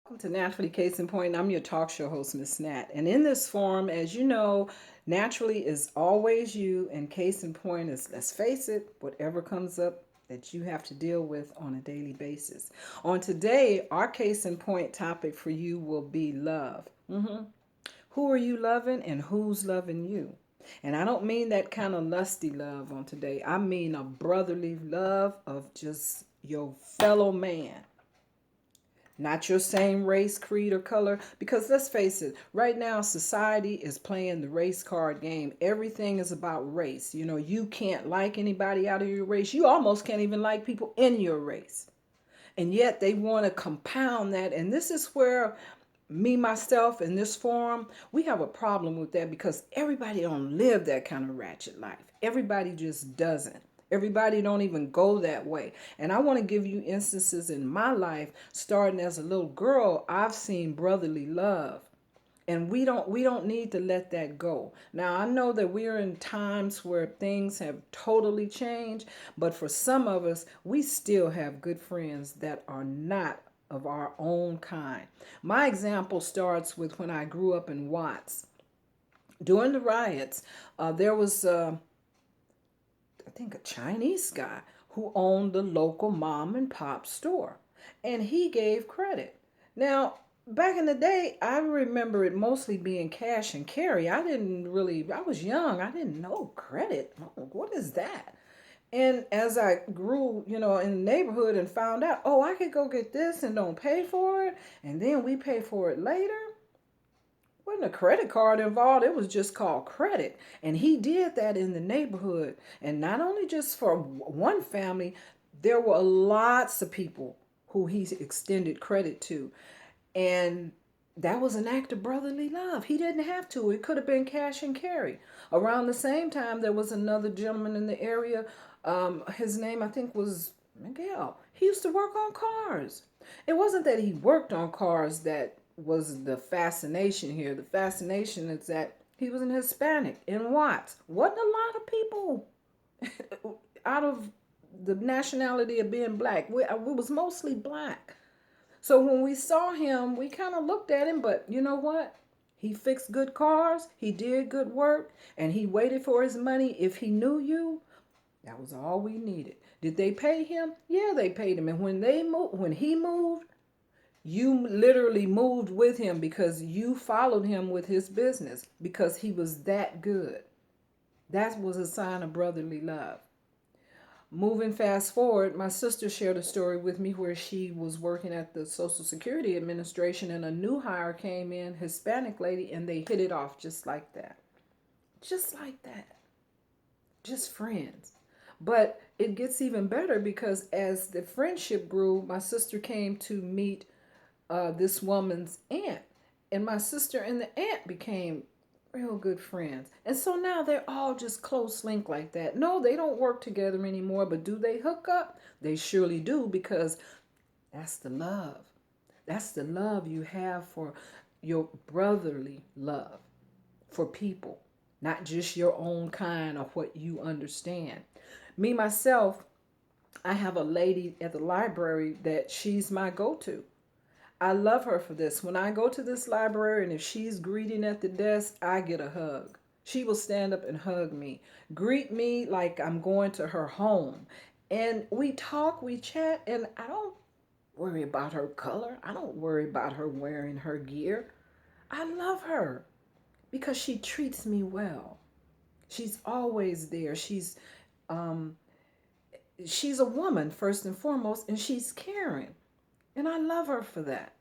Welcome to Naturally Case in Point. I'm your talk show host, Miss Nat. And in this forum, as you know, naturally is always you, and case in point is, let's face it, whatever comes up that you have to deal with on a daily basis. On today, our case in point topic for you will be love. Who are you loving and who's loving you? And I don't mean that kind of lusty love on today. I mean a brotherly love of just your fellow man, not your same race, creed, or color. Because let's face it, right now society is playing the race card game. Everything is about race. You know, you can't like anybody out of your race. You almost can't even like people in your race. And yet they want to compound that. And this is where me, myself, in this forum, we have a problem with that because everybody don't live that kind of ratchet life. Everybody just doesn't. Everybody don't even go that way. And I want to give you instances in my life, starting as a little girl, I've seen brotherly love. And we don't need to let that go. Now I know that we're in times where things have totally changed, but for some of us, we still have good friends that are not of our own kind. My example starts with when I grew up in Watts. During the riots, there was I think a Chinese guy who owned the local mom and pop store, and he gave credit. Now, back in the day, I remember it mostly being cash and carry. I was young. I didn't know credit. What is that? And as I grew, in the neighborhood and found out, oh, I could go get this and don't pay for it, and then we pay for it later. Wasn't a credit card involved. It was just called credit. And he did that in the neighborhood. And not only just for one family, there were lots of people who he extended credit to. And that was an act of brotherly love. He didn't have to. It could have been cash and carry. Around the same time, there was another gentleman in the area. His name, I think, was Miguel. He used to work on cars. It wasn't that he worked on cars that was the fascination here. The fascination is that he was an Hispanic in Watts. Wasn't a lot of people out of the nationality of being black. We was mostly black. So when we saw him, we kind of looked at him, but you know what? He fixed good cars, he did good work, and he waited for his money. If he knew you, that was all we needed. Did they pay him? Yeah, they paid him. And when he moved, you literally moved with him because you followed him with his business because he was that good. That was a sign of brotherly love. Moving fast forward, my sister shared a story with me where she was working at the Social Security Administration and a new hire came in, Hispanic lady, and they hit it off just like that. Just like that. Just friends. But it gets even better because as the friendship grew, my sister came to meet this woman's aunt. And my sister and the aunt became real good friends. And so now they're all just close link like that. No, they don't work together anymore, but do they hook up? They surely do because that's the love. That's the love you have for your brotherly love for people, not just your own kind or what you understand. Me, myself, I have a lady at the library that she's my go to. I love her for this. When I go to this library and if she's greeting at the desk, I get a hug. She will stand up and hug me, greet me like I'm going to her home. And we talk, we chat, and I don't worry about her color. I don't worry about her wearing her gear. I love her because she treats me well. She's always there. Um she's a woman first and foremost and she's caring. And I love her for that.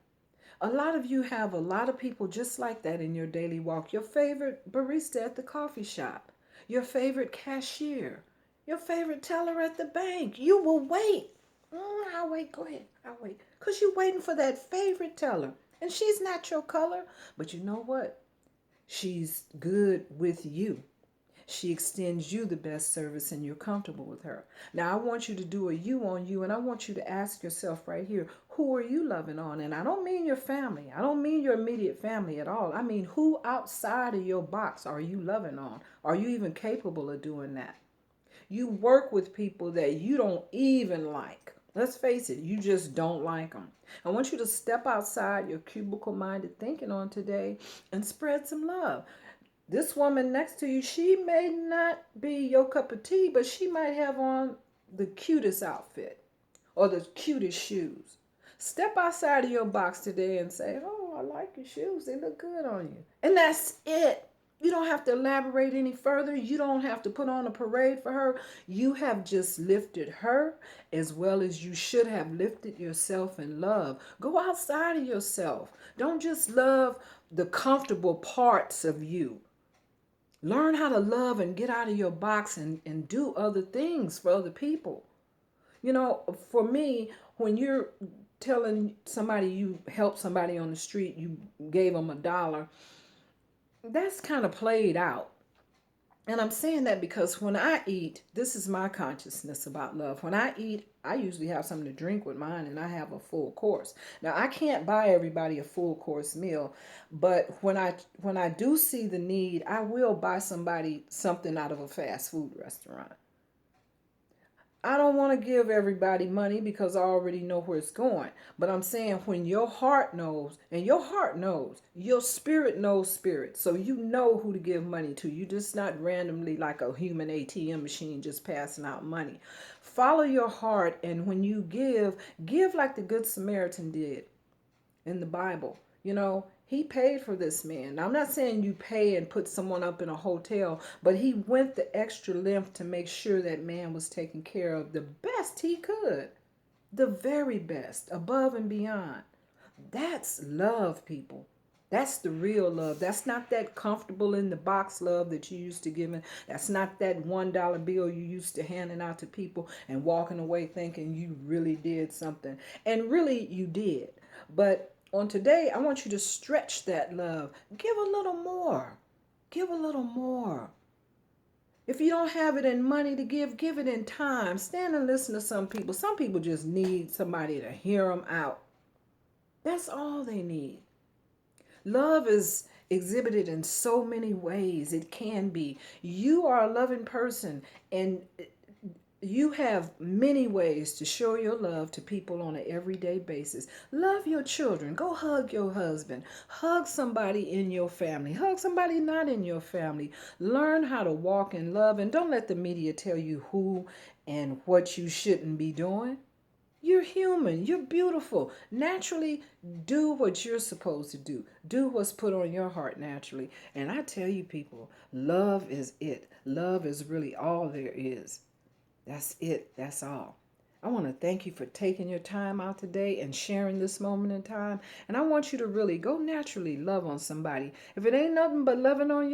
A lot of you have a lot of people just like that in your daily walk. Your favorite barista at the coffee shop, your favorite cashier, your favorite teller at the bank. You will wait. I'll wait. Go ahead. I'll wait. Because you're waiting for that favorite teller. And she's not your color. But you know what? She's good with you. She extends you the best service and you're comfortable with her. Now, I want you to do a you on you, and I want you to ask yourself right here, who are you loving on? And I don't mean your family. I don't mean your immediate family at all. I mean, who outside of your box are you loving on? Are you even capable of doing that? You work with people that you don't even like. Let's face it, you just don't like them. I want you to step outside your cubicle minded thinking on today and spread some love. This woman next to you, she may not be your cup of tea, but she might have on the cutest outfit or the cutest shoes. Step outside of your box today and say, "Oh, I like your shoes. They look good on you." And that's it. You don't have to elaborate any further. You don't have to put on a parade for her. You have just lifted her as well as you should have lifted yourself in love. Go outside of yourself. Don't just love the comfortable parts of you. Learn how to love and get out of your box and do other things for other people. You know, for me, when you're telling somebody you helped somebody on the street, you gave them $1, that's kind of played out. And I'm saying that because when I eat, this is my consciousness about love. When I eat, I usually have something to drink with mine and I have a full course. Now, I can't buy everybody a full course meal, but when I do see the need, I will buy somebody something out of a fast food restaurant. I don't want to give everybody money because I already know where it's going. But I'm saying when your heart knows, and your heart knows, your spirit knows spirit. So you know who to give money to. You just not randomly like a human ATM machine just passing out money. Follow your heart, and when you give like the Good Samaritan did in the Bible. You know, he paid for this man. Now, I'm not saying you pay and put someone up in a hotel, but he went the extra length to make sure that man was taken care of the best he could, the very best, above and beyond. That's love, people. That's the real love. That's not that comfortable in the box love that you used to giving. That's not that $1 bill you used to handing out to people and walking away thinking you really did something. And really you did. But on today, I want you to stretch that love. Give a little more. Give a little more. If you don't have it in money to give it in time. Stand and listen to some people. Some people just need somebody to hear them out. That's all they need. Love is exhibited in so many ways. It can be. You are a loving person, and you have many ways to show your love to people on an everyday basis. Love your children. Go hug your husband. Hug somebody in your family. Hug somebody not in your family. Learn how to walk in love, and don't let the media tell you who and what you shouldn't be doing. You're human. You're beautiful. Naturally, do what you're supposed to do. Do what's put on your heart naturally. And I tell you, people, love is it. Love is really all there is. That's it. That's all. I want to thank you for taking your time out today and sharing this moment in time. And I want you to really go naturally love on somebody. If it ain't nothing but loving on